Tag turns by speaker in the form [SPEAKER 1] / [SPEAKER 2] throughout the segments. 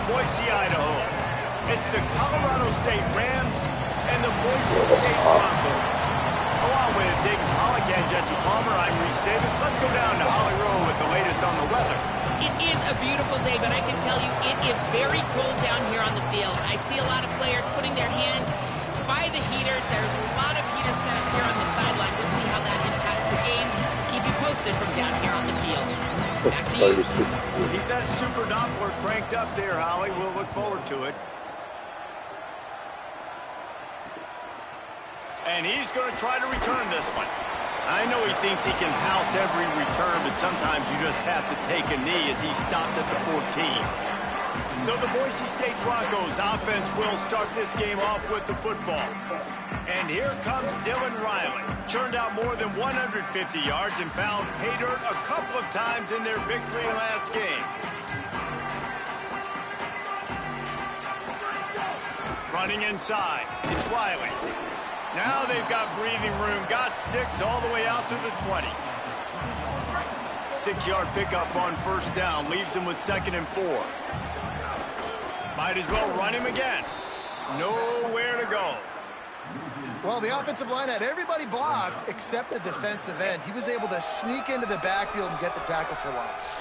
[SPEAKER 1] Boise, Idaho. It's the Colorado State Rams and the Boise State Broncos. Along with David Pollack and Jesse Palmer, I'm Reese Davis. Let's go down to Holly Rowe with the latest on the weather.
[SPEAKER 2] It is a beautiful day, but I can tell you it is very cold down here on the field. I see a lot of players putting their hands by the heaters. There's a lot of heaters set up here on the sideline. We'll see how that impacts the game. Keep you posted from down here on the field. Back to you.
[SPEAKER 1] Keep that super Doppler cranked up there, Holly. We'll look forward to it. And he's going to try to return this one. I know he thinks he can house every return, but sometimes you just have to take a knee as he stopped at the 14. So the Boise State Broncos offense will start this game off with the football. And here comes Dylan Riley. Churned out more than 150 yards and found pay dirt a couple of times in their victory last game. Running inside, it's Riley. Now they've got breathing room, got 6 all the way out to the 20. 6-yard pickup on first down, leaves them with 2nd and 4. Might as well run him again. Nowhere to go.
[SPEAKER 3] Well, the offensive line had everybody blocked except the defensive end. He was able to sneak into the backfield and get the tackle for loss.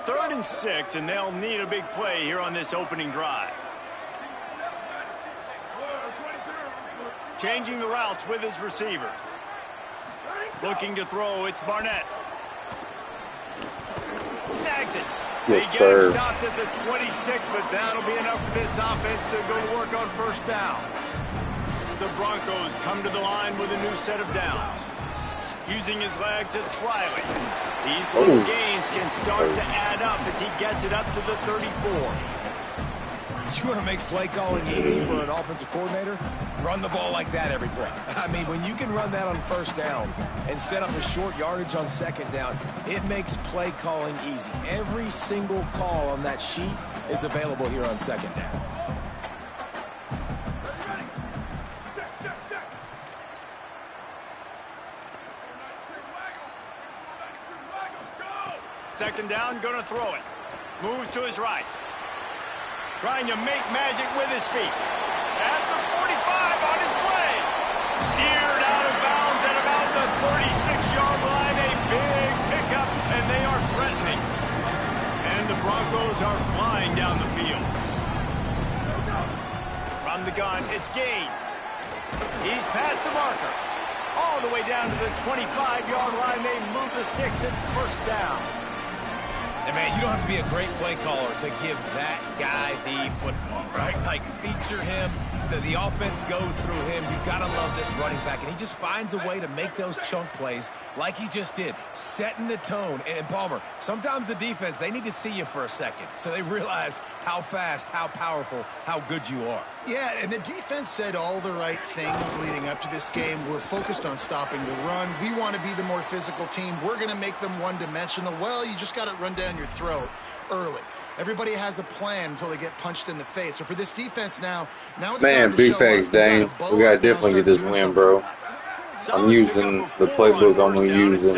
[SPEAKER 1] Third and 6, and they'll need a big play here on this opening drive. Changing the routes with his receivers. Looking to throw, it's Barnett. Snags it.
[SPEAKER 4] Yes,
[SPEAKER 1] they get him stopped at the 26, but that'll be enough for this offense to go to work on first down. The Broncos come to the line with a new set of downs. Using his legs, it's Riley. These little gains can start to add up as he gets it up to the 34.
[SPEAKER 5] You want to make play calling easy for an offensive coordinator? Run the ball like that every play. I mean, when you can run that on first down and set up a short yardage on second down, it makes play calling easy. Every single call on that sheet is available here on second down.
[SPEAKER 1] Second down, gonna throw it. Moves to his right. Trying to make magic with his feet. At the 45 on his way. Steered out of bounds at about the 36-yard line. A big pickup, and they are threatening. And the Broncos are flying down the field. From the gun, it's Gaines. He's past the marker. All the way down to the 25-yard line. They move the sticks. It's first down.
[SPEAKER 5] And, man, you don't have to be a great play caller to give that guy the football, right? Like, feature him. The offense goes through him. You've got to love this running back. And he just finds a way to make those chunk plays like he just did, setting the tone. And, Palmer, sometimes the defense, they need to see you for a second so they realize how fast, how powerful, how good you are.
[SPEAKER 3] Yeah, and the defense said all the right things leading up to this game. We're focused on stopping the run. We want to be the more physical team. We're going to make them one-dimensional. Well, you just got it run down your throat early. Everybody has a plan until they get punched in the face. So for this defense now it's
[SPEAKER 4] Man,
[SPEAKER 3] time to
[SPEAKER 4] big
[SPEAKER 3] show
[SPEAKER 4] facts,
[SPEAKER 3] up.
[SPEAKER 4] Dane. We gotta definitely get this win, bro. I'm using the playbook I'm gonna use in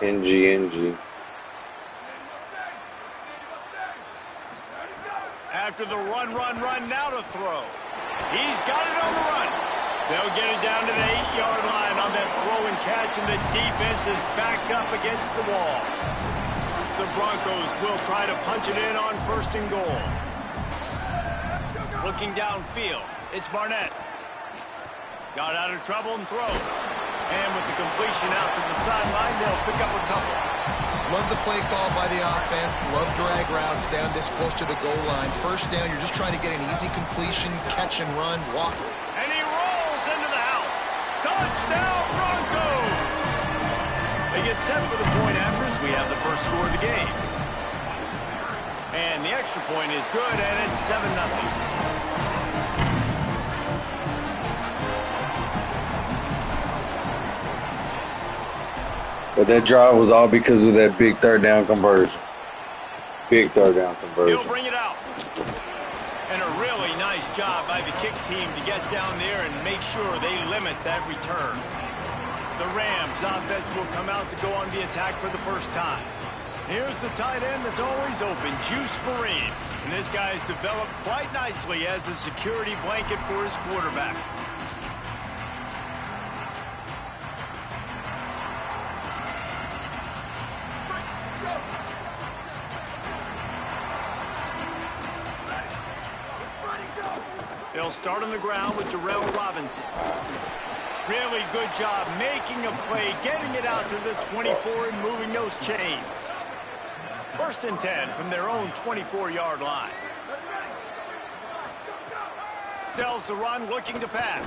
[SPEAKER 4] NG.
[SPEAKER 1] After the run, now to throw. He's got it on the run. They'll get it down to the 8-yard line on that throw and catch, and the defense is backed up against the wall. The Broncos will try to punch it in on 1st and goal. Looking downfield, it's Barnett. Got out of trouble and throws. And with the completion out to the sideline, they'll pick up a couple.
[SPEAKER 3] Love the play call by the offense. Love drag routes down this close to the goal line. 1st down, you're just trying to get an easy completion, catch and run, walk.
[SPEAKER 1] And he rolls into the house. Touchdown, Broncos! They get set for the point after as we have the first score of the game. And the extra point is good, and it's 7-0.
[SPEAKER 4] But that drive was all because of that big 3rd down conversion. Big 3rd down conversion.
[SPEAKER 1] He'll bring it out. And a really nice job by the kick team to get down there and make sure they limit that return. The Rams offense will come out to go on the attack for the first time. Here's the tight end that's always open, Juice Vereen. And this guy's developed quite nicely as a security blanket for his quarterback. They'll start on the ground with Darrell Robinson. Really good job making a play, getting it out to the 24 and moving those chains. 1st and 10 from their own 24-yard line. Sells the run, looking to pass.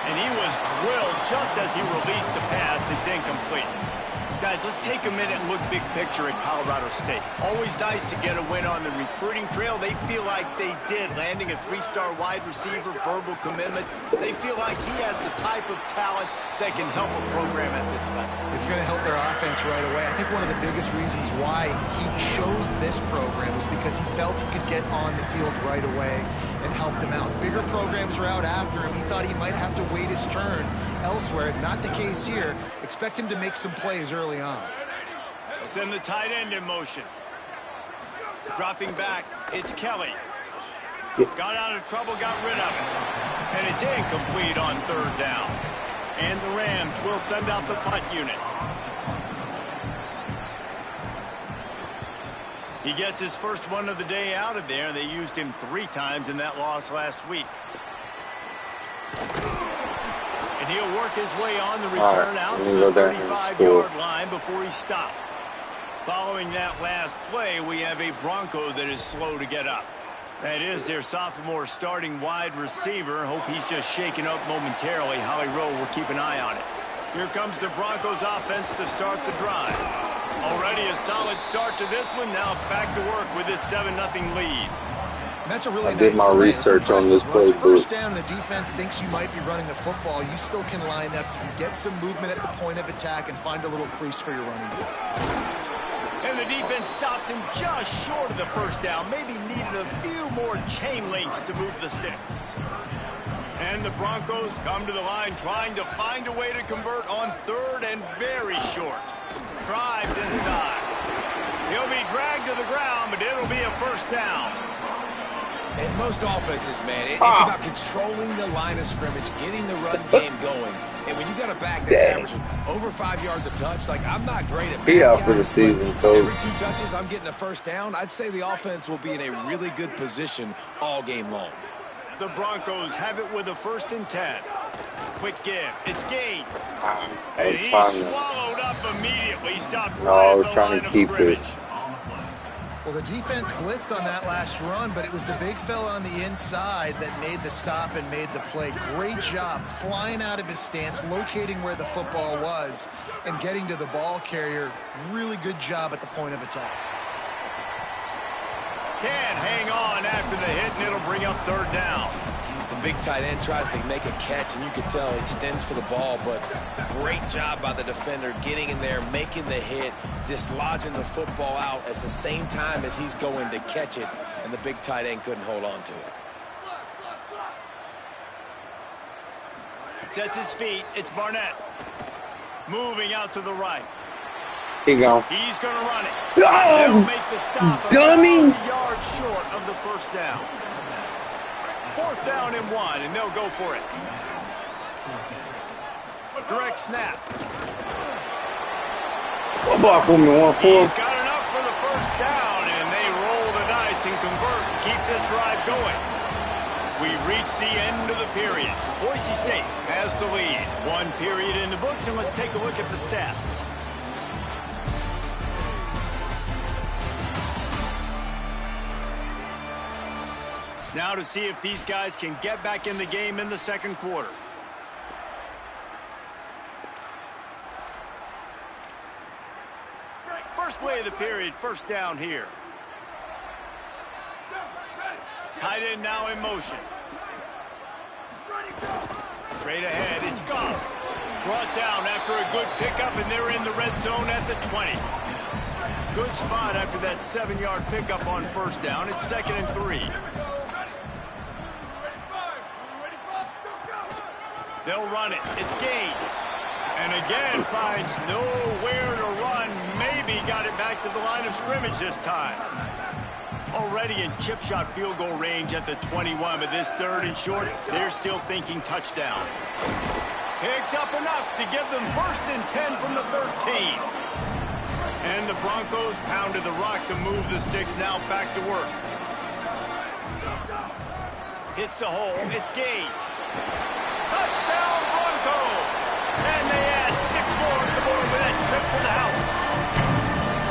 [SPEAKER 1] And he was drilled just as he released the pass. It's incomplete. Guys, let's take a minute and look big picture at Colorado State. Always nice to get a win on the recruiting trail. They feel like they did, landing a 3-star wide receiver, verbal commitment. They feel like he has the type of talent that can help a program at this level.
[SPEAKER 3] It's going to help their offense right away. I think one of the biggest reasons why he chose this program was because he felt he could get on the field right away and help them out. Bigger programs are out after him. He thought he might have to wait his turn elsewhere. Not the case here. Expect him to make some plays early on.
[SPEAKER 1] Send the tight end in motion. Dropping back, it's Kelly. Got out of trouble, got rid of it. And it's incomplete on 3rd down. And the Rams will send out the punt unit. He gets his first one of the day out of there. They used him 3 times in that loss last week. And he'll work his way on the return out to the 35-yard line before he stopped. Following that last play, we have a Bronco that is slow to get up. That is their sophomore starting wide receiver. Hope he's just shaken up momentarily. Holly Rowe will keep an eye on it. Here comes the Broncos offense to start the drive. Already a solid start to this one. Now back to work with this 7-0 lead.
[SPEAKER 3] And that's a really
[SPEAKER 4] I did
[SPEAKER 3] nice
[SPEAKER 4] my
[SPEAKER 3] play.
[SPEAKER 4] research on this
[SPEAKER 3] Once
[SPEAKER 4] playbook.
[SPEAKER 3] 1st down and the defense thinks you might be running the football, you still can line up. You can get some movement at the point of attack and find a little crease for your running game.
[SPEAKER 1] And the defense stops him just short of the 1st down. Maybe needed a few more chain links to move the sticks. And the Broncos come to the line trying to find a way to convert on 3rd and very short. Drives inside. He'll be dragged to the ground, but it'll be a 1st down.
[SPEAKER 5] And most offenses, man, it's about controlling the line of scrimmage, getting the run game going. And when you got a back that's averaging over 5 yards a touch, like I'm not great at
[SPEAKER 4] He out for the season, coach.
[SPEAKER 5] Every 2 touches, I'm getting a 1st down. I'd say the offense will be in a really good position all game long.
[SPEAKER 1] The Broncos have it with a 1st and 10. Quick give. It's Gaines. And he's swallowed up immediately. Stopped right at the line of scrimmage.
[SPEAKER 3] Well, the defense blitzed on that last run, but it was the big fella on the inside that made the stop and made the play. Great job flying out of his stance, locating where the football was, and getting to the ball carrier. Really good job at the point of attack.
[SPEAKER 1] Can't hang on after the hit, and it'll bring up 3rd down.
[SPEAKER 5] The big tight end tries to make a catch, and you can tell he extends for the ball, but great job by the defender getting in there, making the hit, dislodging the football out at the same time as he's going to catch it, and the big tight end couldn't hold on to it.
[SPEAKER 1] Sets his feet. It's Barnett. Moving out to the right.
[SPEAKER 4] He go.
[SPEAKER 1] He's going to run it.
[SPEAKER 4] Oh,
[SPEAKER 1] He'll make the stop
[SPEAKER 4] dummy.
[SPEAKER 1] about a yard short of the first down. 4th down and 1, and they'll go for it. Direct snap.
[SPEAKER 4] What block for me? 1-4.
[SPEAKER 1] He's got enough for the first down, and they roll the dice and convert to keep this drive going. We've reached the end of the period. Boise State has the lead. 1 period in the books, and let's take a look at the stats. Now to see if these guys can get back in the game in the second quarter. First play of the period, first down here. Tight end now in motion. Straight ahead, it's gone. Brought down after a good pickup, and they're in the red zone at the 20. Good spot after that 7-yard pickup on first down. It's 2nd and 3. They'll run it. It's Gaines. And again finds nowhere to run. Maybe got it back to the line of scrimmage this time. Already in chip shot field goal range at the 21, but this 3rd and short, they're still thinking touchdown. Picks up enough to give them 1st and 10 from the 13. And the Broncos pounded the rock to move the sticks now back to work. Hits the hole. It's Gaines. Touchdown Broncos! And they add 6 more to the board with that trip to the house.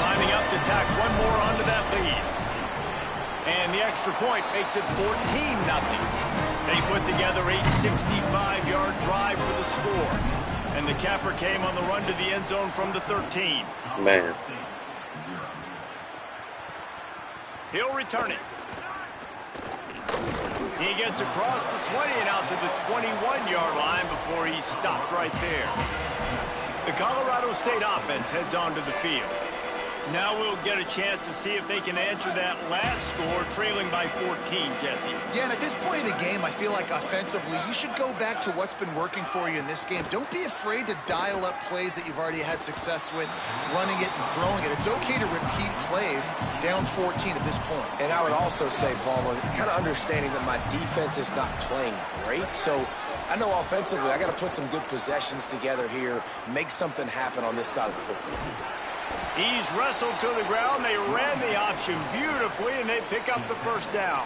[SPEAKER 1] Lining up to tack 1 more onto that lead. And the extra point makes it 14-0. They put together a 65-yard drive for the score. And the capper came on the run to the end zone from the 13.
[SPEAKER 4] Man.
[SPEAKER 1] He'll return it. He gets across the 20 and out to the 21-yard line before he's stopped right there. The Colorado State offense heads onto the field. Now we'll get a chance to see if they can answer that last score, trailing by 14, Jesse. Yeah, and at this point in the game, I feel like offensively, you should go back to what's been working for you in this game. Don't be afraid to dial up plays that you've already had success with, running it and throwing it. It's okay to repeat plays down 14 at this point.
[SPEAKER 5] And I would also say, Palmer, kind of understanding that my defense is not playing great, so I know offensively I got to put some good possessions together here, make something happen on this side of the football.
[SPEAKER 1] He's wrestled to the ground. They ran the option beautifully, and they pick up the first down.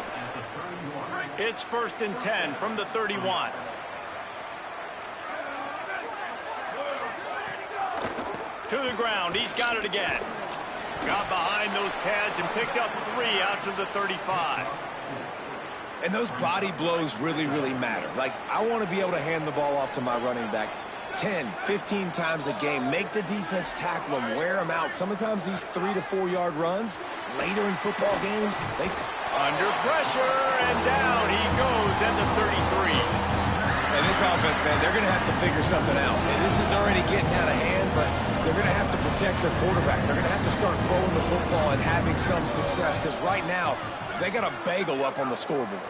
[SPEAKER 1] It's 1st and 10 from the 31. To the ground. He's got it again. Got behind those pads and picked up 3 out to the 35.
[SPEAKER 5] And those body blows really, really matter. Like, I want to be able to hand the ball off to my running back 10, 15 times a game. Make the defense tackle them, wear them out. Sometimes these 3 to 4 yard runs later in football games, they
[SPEAKER 1] under pressure, and down he goes at the 33.
[SPEAKER 5] And this offense, man, they're going to have to figure something out. And this is already getting out of hand, but they're going to have to protect their quarterback. They're going to have to start throwing the football and having some success, because right now they got a bagel up on the scoreboard.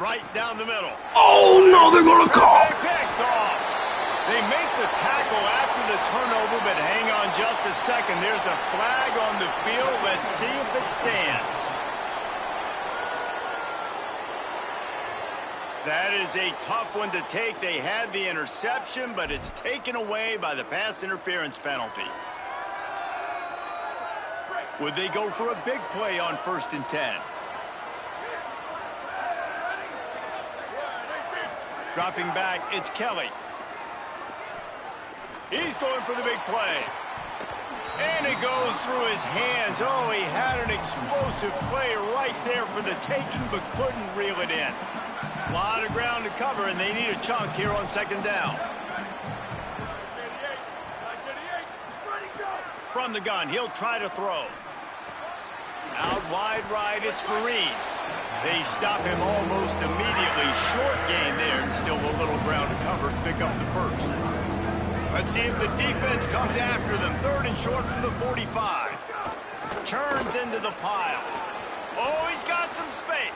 [SPEAKER 1] Right down the middle.
[SPEAKER 4] Oh, no, they're going to call.
[SPEAKER 1] Picked off. They make the tackle after the turnover, but hang on just a second. There's a flag on the field. Let's see if it stands. That is a tough one to take. They had the interception, but it's taken away by the pass interference penalty. Would they go for a big play on 1st and 10? Dropping back, it's Kelly. He's going for the big play. And it goes through his hands. Oh, he had an explosive play right there for the taking, but couldn't reel it in. A lot of ground to cover, and they need a chunk here on 2nd down. From the gun, he'll try to throw. Out wide right, it's Fareed. They stop him almost immediately. Short gain there, and still a little ground to cover to pick up the first. Let's see if the defense comes after them. 3rd and short from the 45. Turns into the pile. Oh, he's got some space.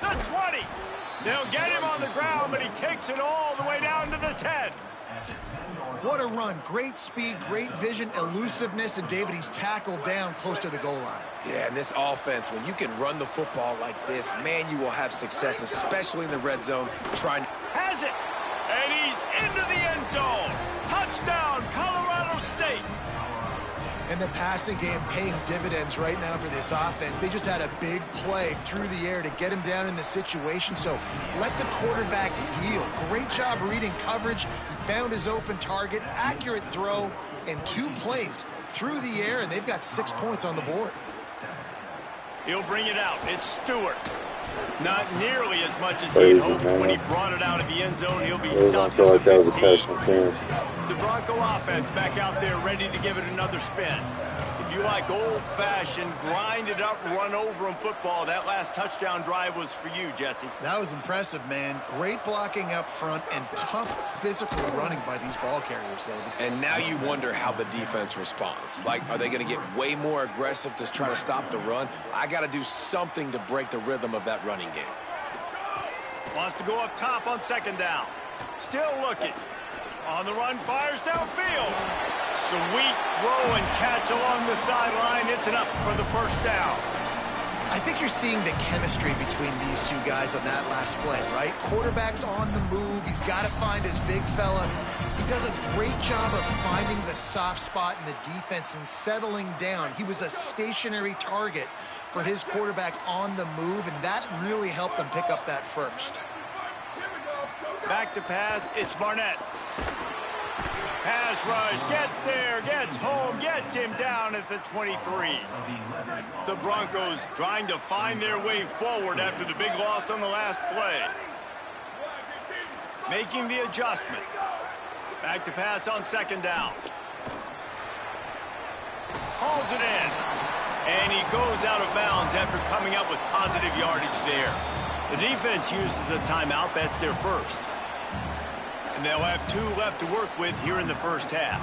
[SPEAKER 1] The 20. They'll get him on the ground, but he takes it all the way down to the 10.
[SPEAKER 3] What a run. Great speed, great vision, elusiveness, and David, he's tackled down close to the goal line.
[SPEAKER 5] Yeah, and this offense, when you can run the football like this, man, you will have success, especially in the red zone.
[SPEAKER 1] Has it, and he's into the end zone. Touchdown, Colorado State.
[SPEAKER 3] And the passing game paying dividends right now for this offense. They just had a big play through the air to get him down in the situation. So let the quarterback deal. Great job reading coverage. He found his open target, accurate throw, and 2 plays through the air, and they've got 6 points on the board.
[SPEAKER 1] He'll bring it out. It's Stewart. Not nearly as much as he had hoped. When he brought it out of the end zone, he'll be stopped at the 15. The Bronco offense back out there ready to give it another spin. If you like old-fashioned, grind-it-up, run-over-'em football, that last touchdown drive was for you, Jesse.
[SPEAKER 3] That was impressive, man. Great blocking up front and tough physical running by these ball carriers, David.
[SPEAKER 5] And now you wonder how the defense responds. Like, are they going to get way more aggressive to try to stop the run? I got to do something to break the rhythm of that running game.
[SPEAKER 1] Wants to go up top on 2nd down. Still looking. On the run, fires downfield. Sweet throw and catch along the sideline. It's enough for the 1st down.
[SPEAKER 3] I think you're seeing the chemistry between these 2 guys on that last play, right? Quarterback's on the move. He's got to find his big fella. He does a great job of finding the soft spot in the defense and settling down. He was a stationary target for his quarterback on the move, and that really helped them pick up that first.
[SPEAKER 1] Back to pass. It's Barnett. Pass rush, gets there, gets home, gets him down at the 23. The Broncos trying to find their way forward after the big loss on the last play. Making the adjustment. Back to pass on 2nd down. Hauls it in. And he goes out of bounds after coming up with positive yardage there. The defense uses a timeout. That's their first. And they'll have 2 left to work with here in the 1st half.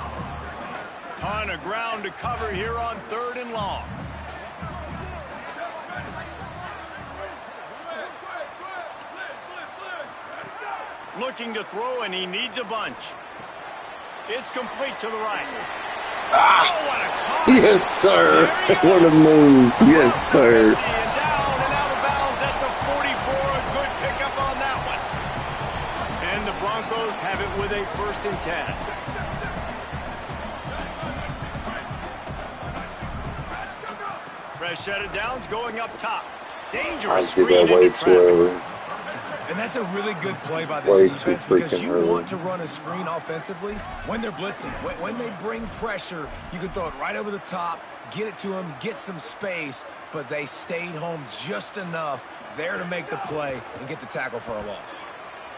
[SPEAKER 1] Ton of ground to cover here on 3rd and long. Looking to throw, and he needs a bunch. It's complete to the right.
[SPEAKER 4] Ah.
[SPEAKER 1] Oh, what a call.
[SPEAKER 4] Yes, sir. What a move. Yes, sir.
[SPEAKER 1] And down and out of bounds at the 44. A good pickup on that one. And the Broncos have it with a 1st and 10. Fresh set of downs going up top. Dangerous screen into traffic.
[SPEAKER 5] And that's a really good play by this defense because you want to run a screen offensively when they're blitzing. When they bring pressure, you can throw it right over the top, get it to them, get some space, but they stayed home just enough there to make the play and get the tackle for a loss.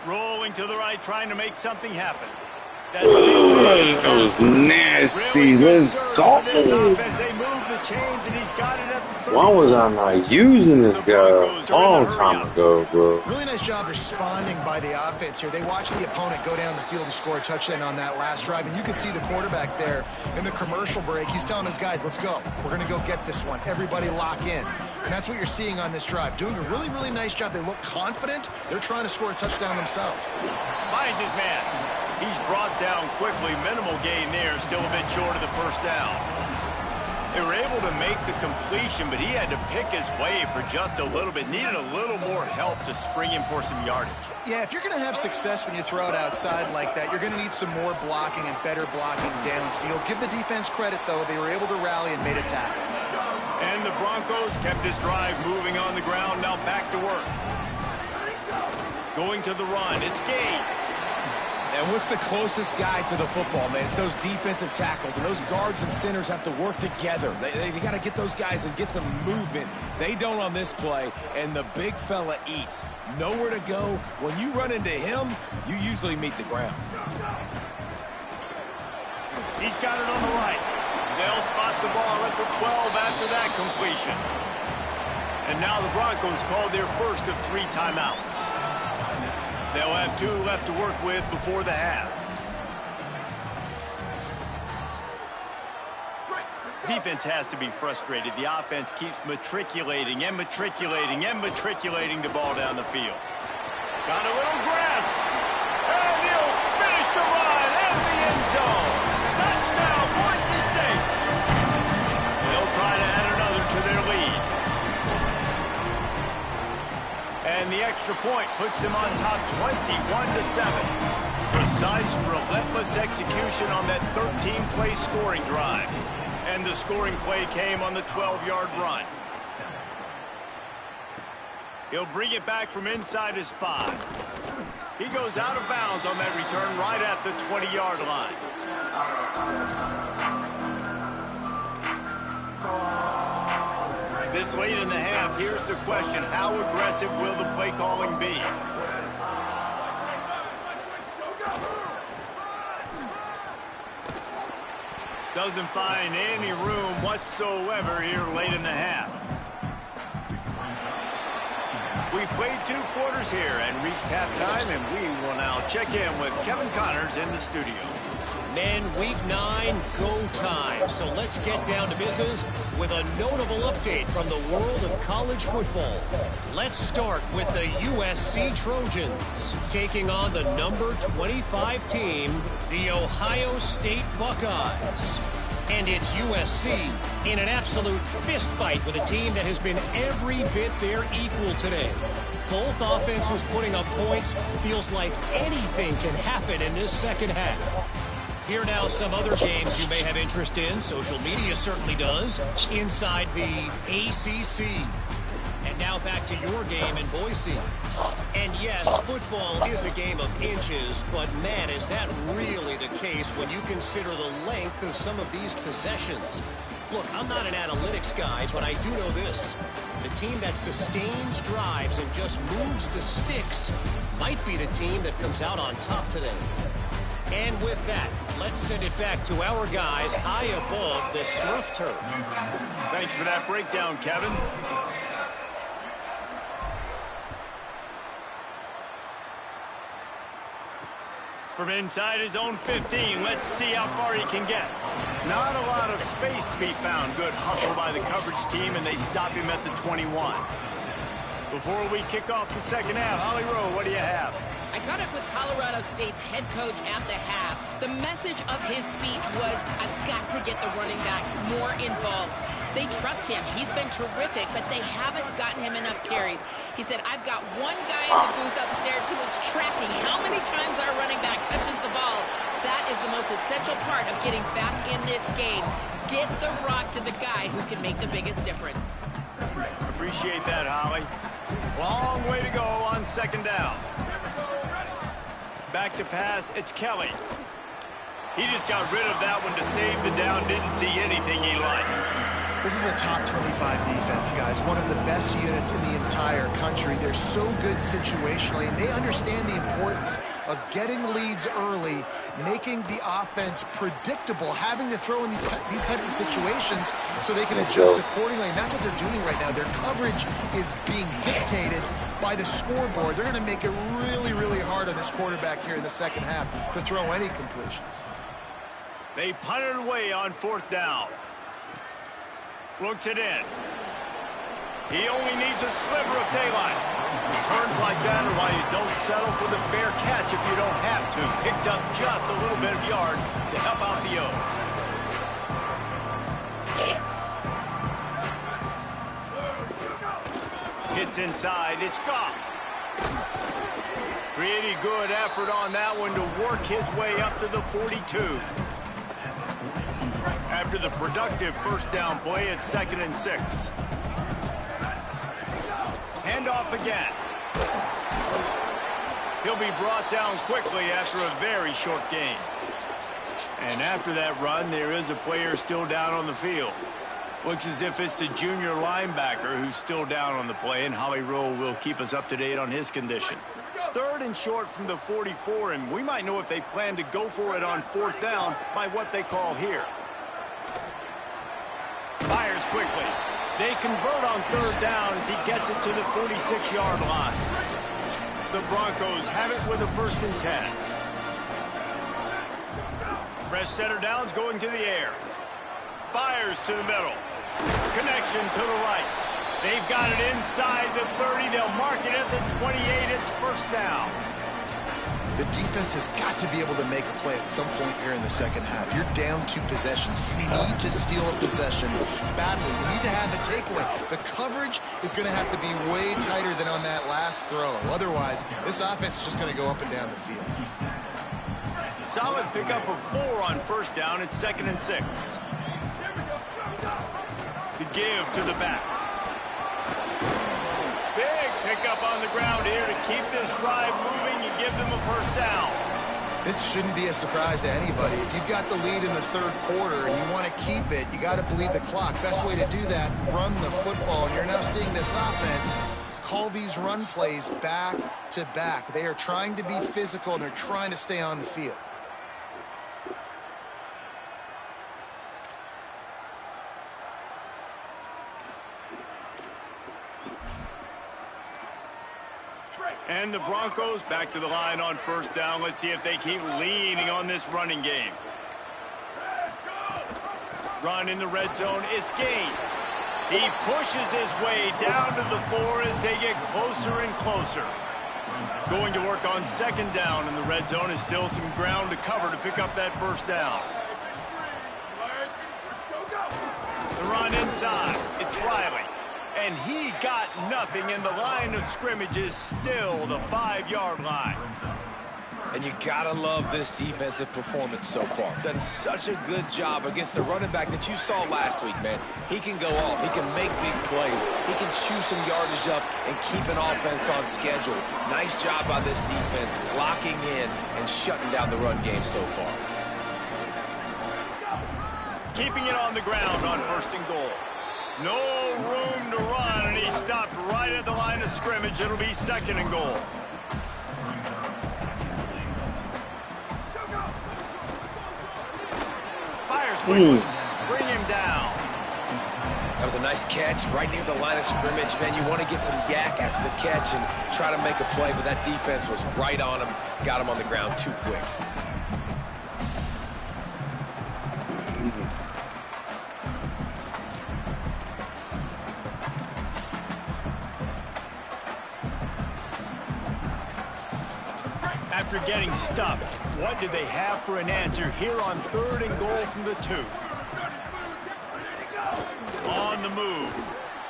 [SPEAKER 1] Rolling to the right, trying to make something happen.
[SPEAKER 4] That was nasty. Let's go.
[SPEAKER 1] They move the chains, and he's got it at the 30.
[SPEAKER 4] Why was I not using this guy a long time ago, bro?
[SPEAKER 3] Really nice job responding by the offense here. They watched the opponent go down the field and score a touchdown on that last drive, and you could see the quarterback there in the commercial break. He's telling his guys, let's go. We're going to go get this one. Everybody lock in. And that's what you're seeing on this drive. Doing a really, really nice job. They look confident. They're trying to score a touchdown themselves.
[SPEAKER 1] Finds his man. He's brought down quickly. Minimal gain there. Still a bit short of the 1st down. They were able to make the completion, but he had to pick his way for just a little bit. Needed a little more help to spring him for some yardage.
[SPEAKER 3] Yeah, if you're going to have success when you throw it outside like that, you're going to need some more blocking and better blocking downfield. Give the defense credit, though. They were able to rally and made a tackle.
[SPEAKER 1] And the Broncos kept this drive moving on the ground. Now back to work. Going to the run. It's Gaines.
[SPEAKER 5] And what's the closest guy to the football, man? It's those defensive tackles, and those guards and centers have to work together. They got to get those guys and get some movement. They don't on this play, and the big fella eats. Nowhere to go. When you run into him, you usually meet the ground.
[SPEAKER 1] He's got it on the right. They'll spot the ball at the 12 after that completion. And now the Broncos call their first of 3 timeouts. They'll have 2 left to work with before the half. Defense has to be frustrated. The offense keeps matriculating and matriculating and matriculating the ball down the field. Got a little grass. And he'll finish the run in the end zone. Touchdown, Boise State. They'll try to add another to their lead. And the extra point puts them on top 21-7. Precise, relentless execution on that 13-play scoring drive. And the scoring play came on the 12-yard run. He'll bring it back from inside his 5. He goes out of bounds on that return right at the 20-yard line. This late in the half, here's the question. How aggressive will the play calling be? Doesn't find any room whatsoever here late in the half. We've played 2 quarters here and reached halftime, and we will now check in with Kevin Connors in the studio.
[SPEAKER 6] Men, week 9, go time. So let's get down to business with a notable update from the world of college football. Let's start with the USC Trojans, taking on the number 25 team, the Ohio State Buckeyes. And it's USC in an absolute fist fight with a team that has been every bit their equal today. Both offenses putting up points. Feels like anything can happen in this second half. Here now some other games you may have interest in. Social media certainly does. Inside the ACC. And now back to your game in Boise. And yes, football is a game of inches, but man, is that really the case when you consider the length of some of these possessions. Look, I'm not an analytics guy, but I do know this. The team that sustains drives and just moves the sticks might be the team that comes out on top today. And with that, let's send it back to our guys high above the Smurf turf.
[SPEAKER 1] Thanks for that breakdown, Kevin. From inside his own 15, let's see how far he can get. Not a lot of space to be found. Good hustle by the coverage team, and they stop him at the 21. Before we kick off the second half, Holly Rowe, what do you have?
[SPEAKER 2] I caught up with Colorado State's head coach at the half. The message of his speech was, I've got to get the running back more involved. They trust him. He's been terrific, but they haven't gotten him enough carries. He said, I've got one guy in the booth upstairs who is tracking how many times our running back touches the ball. That is the most essential part of getting back in this game. Get the rock to the guy who can make the biggest difference.
[SPEAKER 1] Appreciate that, Holly. Long way to go on second down. Back to pass, it's Kelly. He just got rid of that one to save the down, didn't see anything he liked.
[SPEAKER 3] This is a top 25 defense, guys. One of the best units in the entire country. They're so good situationally, and they understand the importance of getting leads early, making the offense predictable, having to throw in these types of situations so they can adjust accordingly. And that's what they're doing right now. Their coverage is being dictated by the scoreboard. They're going to make it really, really hard on this quarterback here in the second half to throw any completions.
[SPEAKER 1] They punted away on fourth down. Looks it in. He only needs a sliver of daylight. Turns like that are why you don't settle for the fair catch if you don't have to. Picks up just a little bit of yards to help out the O. Hits inside. It's Goff. Pretty good effort on that one to work his way up to the 42. After the productive first down play, it's 2nd and 6. Handoff again. He'll be brought down quickly after a very short gain. And after that run, there is a player still down on the field. Looks as if it's the junior linebacker who's still down on the play, and Holly Rowe will keep us up to date on his condition. 3rd and short from the 44, and we might know if they plan to go for it on 4th down by what they call here. Fires quickly. They convert on third down as he gets it to the 46-yard line. The Broncos have it with a 1st and 10. Press center downs going to the air. Fires to the middle. Connection to the right. They've got it inside the 30. They'll mark it at the 28. It's 1st down.
[SPEAKER 3] The defense has got to be able to make a play at some point here in the second half. You're down 2 possessions. You need to steal a possession badly. You need to have a takeaway. The coverage is going to have to be way tighter than on that last throw. Otherwise, this offense is just going to go up and down the field.
[SPEAKER 1] Solid pickup of 4 on 1st down. It's 2nd and 6. The give to the back. Big pickup on the ground here to keep this drive moving and give them a 1st down.
[SPEAKER 3] This shouldn't be a surprise to anybody. If you've got the lead in the 3rd quarter and you want to keep it, you got to bleed the clock. Best way to do that, run the football. And you're now seeing this offense call these run plays back to back. They are trying to be physical and they're trying to stay on the field.
[SPEAKER 1] And the Broncos back to the line on 1st down. Let's see if they keep leaning on this running game. Run in the red zone. It's Gaines. He pushes his way down to the 4 as they get closer and closer. Going to work on 2nd down in the red zone is still some ground to cover to pick up that 1st down. The run inside. It's Riley. And he got nothing, and the line of scrimmage is still the 5-yard line.
[SPEAKER 5] And you gotta love this defensive performance so far. Done such a good job against the running back that you saw last week, man. He can go off. He can make big plays. He can chew some yardage up and keep an offense on schedule. Nice job by this defense locking in and shutting down the run game so far.
[SPEAKER 1] Keeping it on the ground on 1st and goal. No room to run, and he stopped right at the line of scrimmage. It'll be 2nd and goal. Fires quickly. Bring him down.
[SPEAKER 5] That was a nice catch right near the line of scrimmage. Man, you want to get some yak after the catch and try to make a play, but that defense was right on him. Got him on the ground too quick.
[SPEAKER 1] After getting stuffed, what did they have for an answer here on 3rd and goal from the 2? On the move.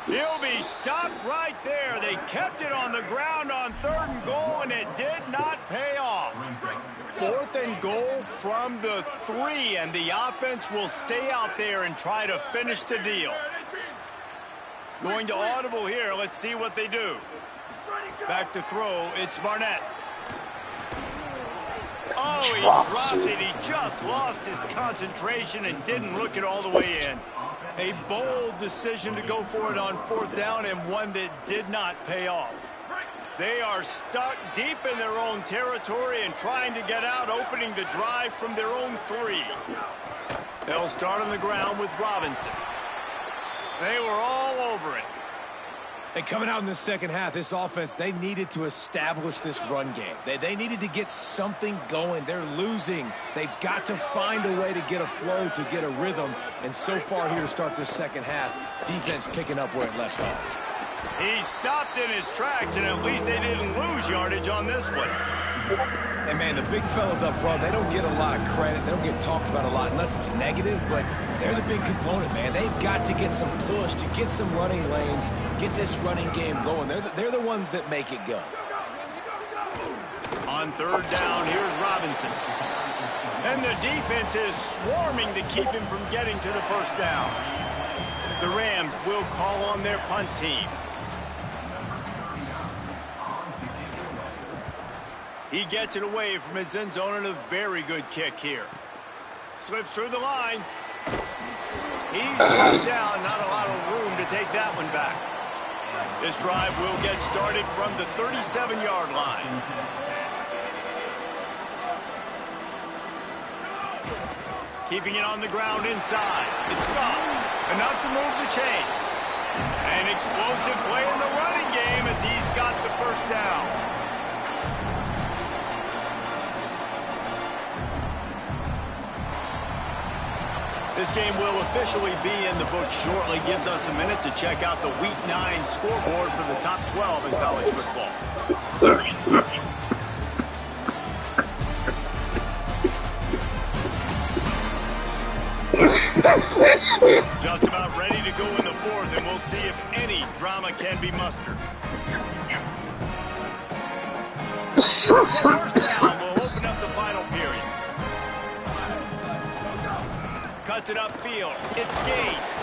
[SPEAKER 1] He'll be stopped right there. They kept it on the ground on 3rd and goal, and it did not pay off. 4th and goal from the 3, and the offense will stay out there and try to finish the deal. Going to audible here. Let's see what they do. Back to throw. It's Barnett. Oh, he dropped it. He just lost his concentration and didn't look it all the way in. A bold decision to go for it on 4th down, and one that did not pay off. They are stuck deep in their own territory and trying to get out, opening the drive from their own 3. They'll start on the ground with Robinson. They were all over it.
[SPEAKER 5] And coming out in the second half, this offense, they needed to establish this run game. They needed to get something going. They're losing. They've got to find a way to get a flow, to get a rhythm. And so far here to start this second half, defense picking up where it left off.
[SPEAKER 1] He stopped in his tracks, and at least they didn't lose yardage on this one.
[SPEAKER 5] And, man, the big fellas up front, they don't get a lot of credit. They don't get talked about a lot unless it's negative, but they're the big component, man. They've got to get some push, to get some running lanes, get this running game going. They're the ones that make it go.
[SPEAKER 1] On 3rd down, here's Robinson. And the defense is swarming to keep him from getting to the 1st down. The Rams will call on their punt team. He gets it away from his end zone, and a very good kick here. Slips through the line. He's struck down. Not a lot of room to take that one back. This drive will get started from the 37-yard line. Keeping it on the ground inside. It's gone. Enough to move the chains. An explosive play in the running game as he's got the first down. This game will officially be in the book shortly. Gives us a minute to check out the Week 9 scoreboard for the top 12 in college football. Just about ready to go in the fourth, and we'll see if any drama can be mustered. So first down will open up the final period. Cuts it upfield. It's Gates.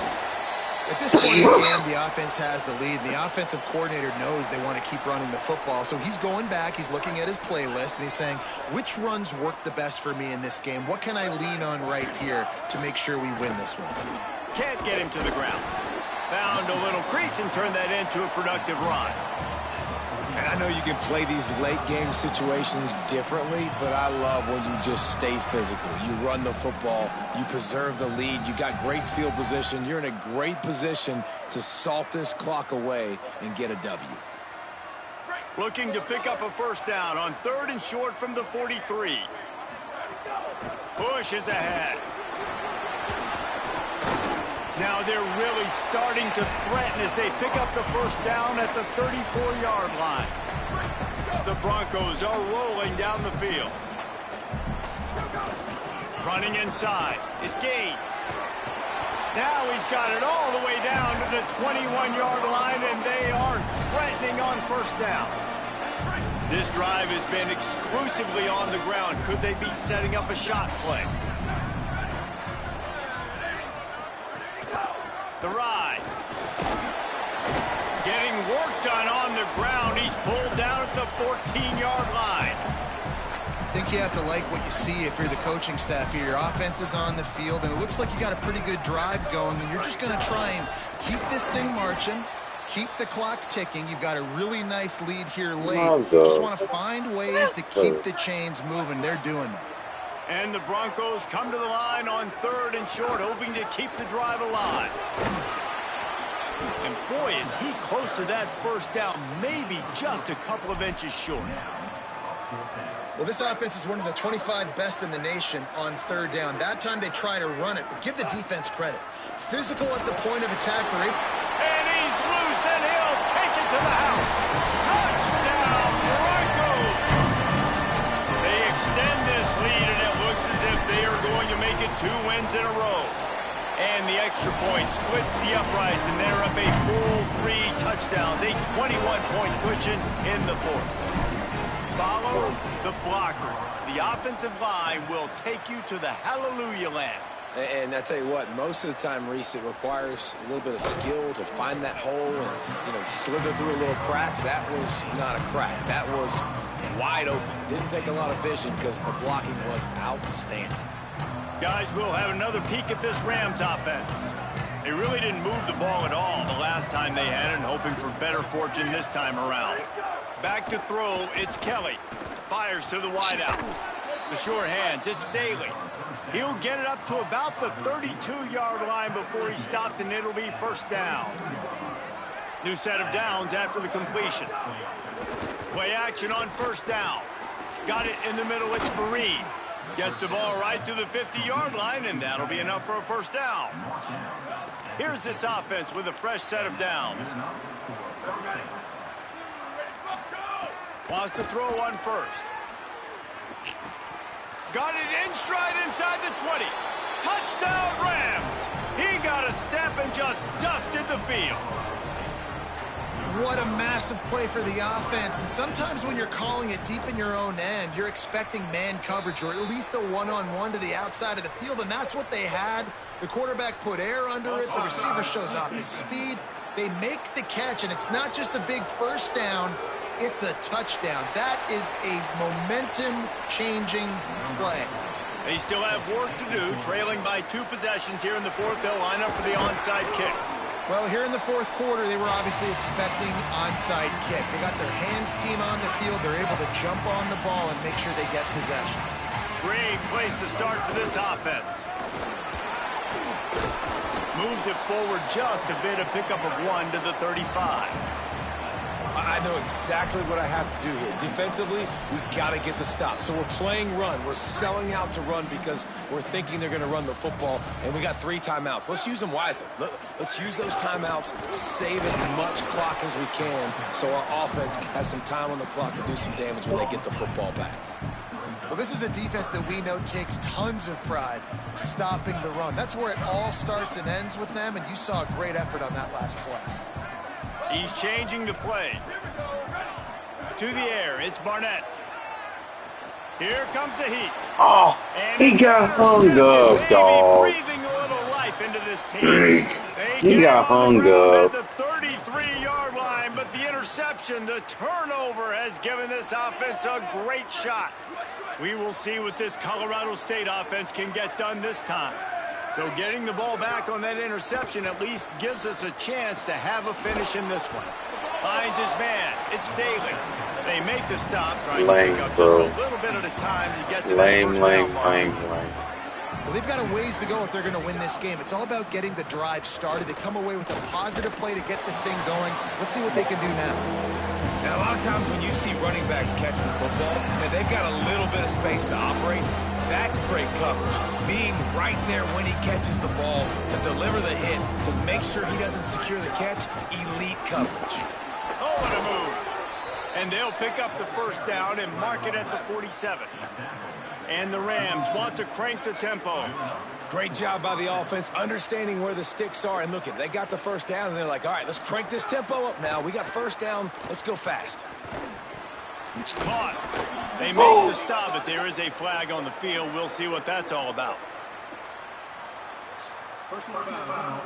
[SPEAKER 3] At this point in the game, the offense has the lead. The offensive coordinator knows they want to keep running the football. So he's going back, he's looking at his playlist, and he's saying, which runs work the best for me in this game? What can I lean on right here to make sure we win this one?
[SPEAKER 1] Can't get him to the ground. Found a little crease and turned that into a productive run.
[SPEAKER 5] And I know you can play these late game situations differently, but I love when you just stay physical. You run the football, you preserve the lead, you got great field position, you're in a great position to salt this clock away and get a W.
[SPEAKER 1] Looking to pick up a first down on 3rd and short from the 43. Push is ahead. Now they're really starting to threaten as they pick up the first down at the 34-yard line. The Broncos are rolling down the field. Running inside. It's Gates. Now he's got it all the way down to the 21-yard line, and they are threatening on first down. This drive has been exclusively on the ground. Could they be setting up a shot play? The ride. Getting work done on the ground. He's pulled down at the 14-yard line.
[SPEAKER 3] I think you have to like what you see if you're the coaching staff here. Your offense is on the field, and it looks like you got a pretty good drive going, and you're just going to try and keep this thing marching, keep the clock ticking. You've got a really nice lead here late. Just want to find ways to keep the chains moving. They're doing that.
[SPEAKER 1] And the Broncos come to the line on 3rd and short, hoping to keep the drive alive. And boy, is he close to that first down, maybe just a couple of inches short.
[SPEAKER 3] Well, this offense is one of the 25 best in the nation on 3rd down. That time they try to run it, but give the defense credit. Physical at the point of attack for it.
[SPEAKER 1] And he's loose, and he'll take it to the house. Touchdown, Broncos! They extend this lead, and it looks as if they are going to make it 2 wins in a row. And the extra point splits the uprights, and they're up a full 3 touchdowns, a 21-point cushion in the fourth. Follow the blockers. The offensive line will take you to the hallelujah land.
[SPEAKER 5] And I tell you what, most of the time, Reese, it requires a little bit of skill to find that hole and, slither through a little crack. That was not a crack. That was wide open. Didn't take a lot of vision because the blocking was outstanding.
[SPEAKER 1] Guys, we'll have another peek at this Rams offense. They really didn't move the ball at all the last time they had it, and hoping for better fortune this time around. Back to throw, it's Kelly. Fires to the wideout. The short hands, it's Daly. He'll get it up to about the 32-yard line before he stopped, and it'll be first down. New set of downs after the completion. Play action on first down. Got it in the middle, it's Fareed. Gets the ball right to the 50-yard line, and that'll be enough for a first down. Here's this offense with a fresh set of downs. Wants to throw on first. Got it in stride inside the 20. Touchdown, Rams! He got a step and just dusted the field.
[SPEAKER 3] What a massive play for the offense. And sometimes when you're calling it deep in your own end, you're expecting man coverage or at least a one-on-one to the outside of the field, and that's what they had. The quarterback put air under it. The receiver shows off his speed. They make the catch, and it's not just a big first down. It's a touchdown. That is a momentum-changing play.
[SPEAKER 1] They still have work to do, trailing by 2 possessions here in the fourth. They'll line up for the onside kick.
[SPEAKER 3] Well, here in the fourth quarter, they were obviously expecting onside kick. They got their hands team on the field. They're able to jump on the ball and make sure they get
[SPEAKER 1] Moves it forward just a bit, a pickup of 1 to the 35.
[SPEAKER 5] I know exactly what I have to do here. Defensively, we got to get the stop. So we're playing run. We're selling out to run because we're thinking they're going to run the football, and we got 3 timeouts. Let's use them wisely. Let's use those timeouts, save as much clock as we can so our offense has some time on the clock to do some damage when they get the football back.
[SPEAKER 3] Well, this is a defense that we know takes tons of pride stopping the run. That's where it all starts and ends with them, and you saw a great effort on that last play.
[SPEAKER 1] He's changing the play. To the air, it's Barnett. Here comes the heat.
[SPEAKER 4] Oh,
[SPEAKER 1] And
[SPEAKER 4] he got hung up, dog.
[SPEAKER 1] Breathing a little life into this team.
[SPEAKER 4] He got hung up.
[SPEAKER 1] At the 33-yard line, but the interception, the turnover has given this offense a great shot. We will see what this Colorado State offense can get done this time. So getting the ball back on that interception at least gives us a chance to have a finish in this one. Finds his man. It's Daly. They make the stop, trying to pick up just a little bit at a time to get to that first down mark.
[SPEAKER 3] Well, they've got a ways to go if they're going to win this game. It's all about getting the drive started. They come away with a positive play to get this thing going. Let's see what they can do now.
[SPEAKER 5] Now, a lot of times when you see running backs catch the football, and they've got a little bit of space to operate, that's great coverage. Being right there when he catches the ball to deliver the hit, to make sure he doesn't secure the catch, elite coverage.
[SPEAKER 1] Oh, what a move. And they'll pick up the first down and mark it at the 47. And the Rams want to crank the tempo.
[SPEAKER 5] Great job by the offense, understanding where the sticks are. And look, they got the first down, and they're like, all right, let's crank this tempo up now. We got first down. Let's go fast.
[SPEAKER 1] Caught. They make the stop, but there is a flag on the field. We'll see what that's all about.
[SPEAKER 7] Personal foul.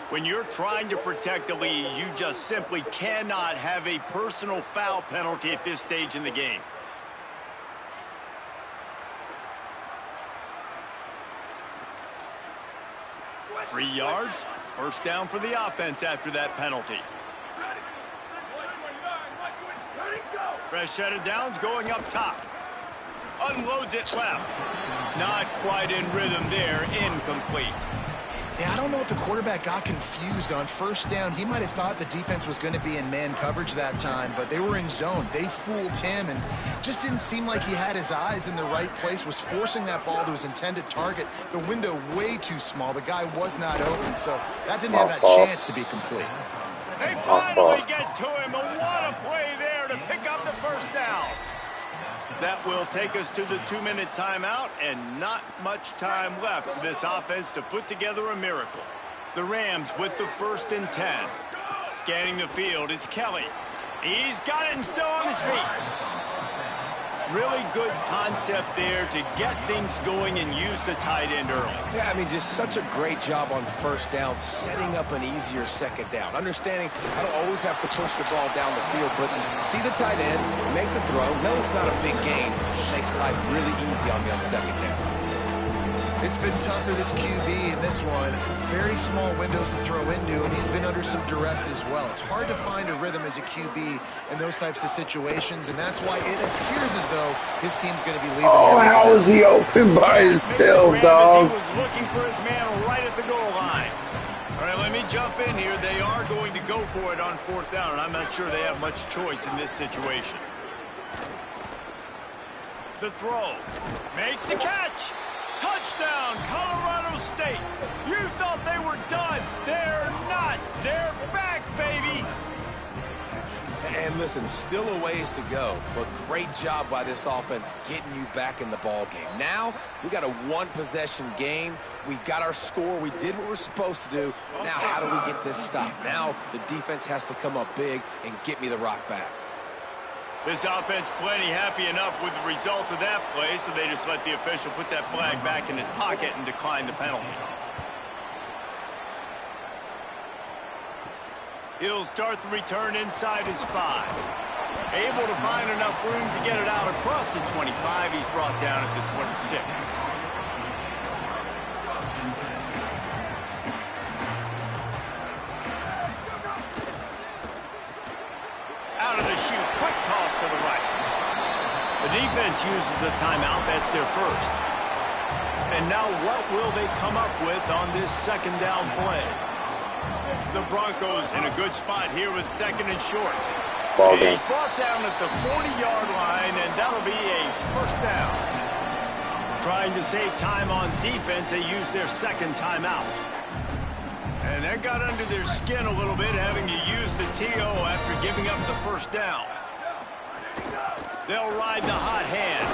[SPEAKER 1] When you're trying to protect the lead, you just simply cannot have a personal foul penalty at this stage in the game. Free yards, first down for the offense after that penalty. Fresh set of downs going up top. Unloads it left. Not quite in rhythm there, incomplete.
[SPEAKER 3] Yeah, I don't know if the quarterback got confused on first down. He might have thought the defense was going to be in man coverage that time, but they were in zone. They fooled him and just didn't seem like he had his eyes in the right place, was forcing that ball to his intended target. The window way too small. The guy was not open, so that didn't have that chance to be complete.
[SPEAKER 1] They finally get to him. What a play there to pick up the first down. That will take us to the 2-minute timeout, and not much time left for this offense to put together a miracle. The Rams with the 1st and 10. Scanning the field, it's Kelly. He's got it and still on his feet. Really good concept there to get things going and use the tight end early.
[SPEAKER 5] Yeah, I mean, just such a great job on first down, setting up an easier second down. Understanding I don't always have to push the ball down the field, but see the tight end, make the throw. No, it's not a big gain. It makes life really easy on me on second down.
[SPEAKER 3] It's been tough for this QB in this one. Very small windows to throw into, and he's been under some duress as well. It's hard to find a rhythm as a QB in those types of situations, and that's why it appears as though his team's going to be leaving.
[SPEAKER 4] Oh, how is he open by himself, dog?
[SPEAKER 1] He was looking for his man right at the goal line. All right, let me jump in here. They are going to go for it on 4th down, and I'm not sure they have much choice in this situation. The throw. Makes the catch. Touchdown, Colorado State. You thought they were done. They're not. They're back, baby.
[SPEAKER 5] And listen, still a ways to go, but great job by this offense getting you back in the ball game. Now, we got a 1-possession game. We got our score. We did what we're supposed to do. Now, how do we get this stop? Now, the defense has to come up big and get me the rock back.
[SPEAKER 1] This offense plenty happy enough with the result of that play, so they just let the official put that flag back in his pocket and decline the penalty. He'll start the return inside his 5. Able to find enough room to get it out across the 25. He's brought down at the 26. Out of the chute, quick toss to the right. The defense uses a timeout. That's their first. And now what will they come up with on this second down play? The Broncos in a good spot here with second and short. He's brought down at the 40-yard line, and that'll be a first down. Trying to save time on defense, they use their second timeout. And that got under their skin a little bit, having to use the TO after giving up the first down. They'll ride the hot hand.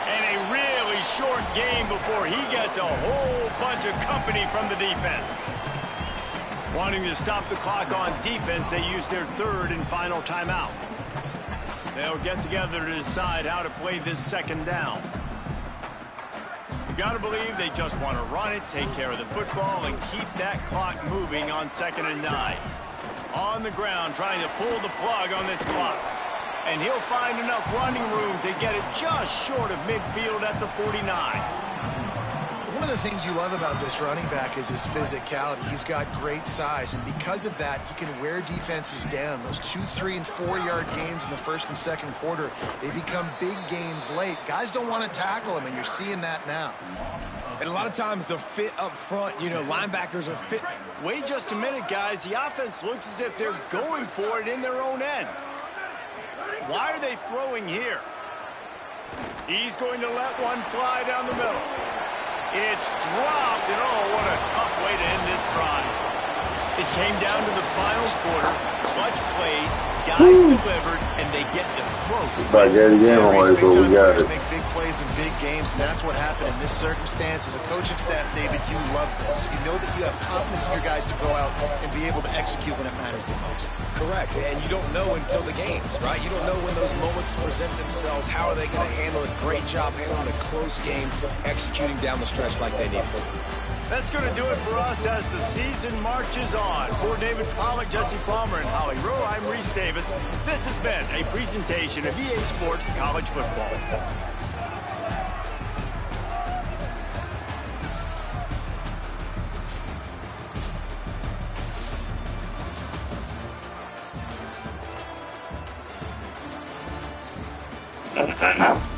[SPEAKER 1] And a really short game before he gets a whole bunch of company from the defense. Wanting to stop the clock on defense, they use their third and final timeout. They'll get together to decide how to play this second down. You got to believe they just want to run it, take care of the football, and keep that clock moving on 2nd and 9. On the ground, trying to pull the plug on this clock. And he'll find enough running room to get it just short of midfield at the 49.
[SPEAKER 3] One of the things you love about this running back is his physicality. He's got great size, and because of that, he can wear defenses down. Those 2, 3, and 4-yard gains in the first and second quarter, they become big gains late. Guys don't want to tackle him, and you're seeing that now.
[SPEAKER 5] And a lot of times the fit up front, you know, linebackers are fit.
[SPEAKER 1] Wait just a minute, guys. The offense looks as if they're going for it in their own end. Why are they throwing here? He's going to let one fly down the middle. It's dropped, and oh, what a tough way to end this drive. It came down to the final quarter. Clutch plays, guys delivered, and they get the close.
[SPEAKER 4] We got it.
[SPEAKER 3] Make big plays in big games, and that's what happened in this circumstance. As a coaching staff, David, you love this. You know that you have confidence in your guys to go out and be able to execute when it matters the most.
[SPEAKER 5] Correct, and you don't know until the games, right? You don't know when those moments present themselves. How are they going to handle it? Great job handling a close game, executing down the stretch like they needed to.
[SPEAKER 1] That's going to do it for us as the season marches on. For David Pollack, Jesse Palmer, and Holly Rowe, I'm Reese Davis. This has been a presentation of EA Sports College Football.
[SPEAKER 4] Now.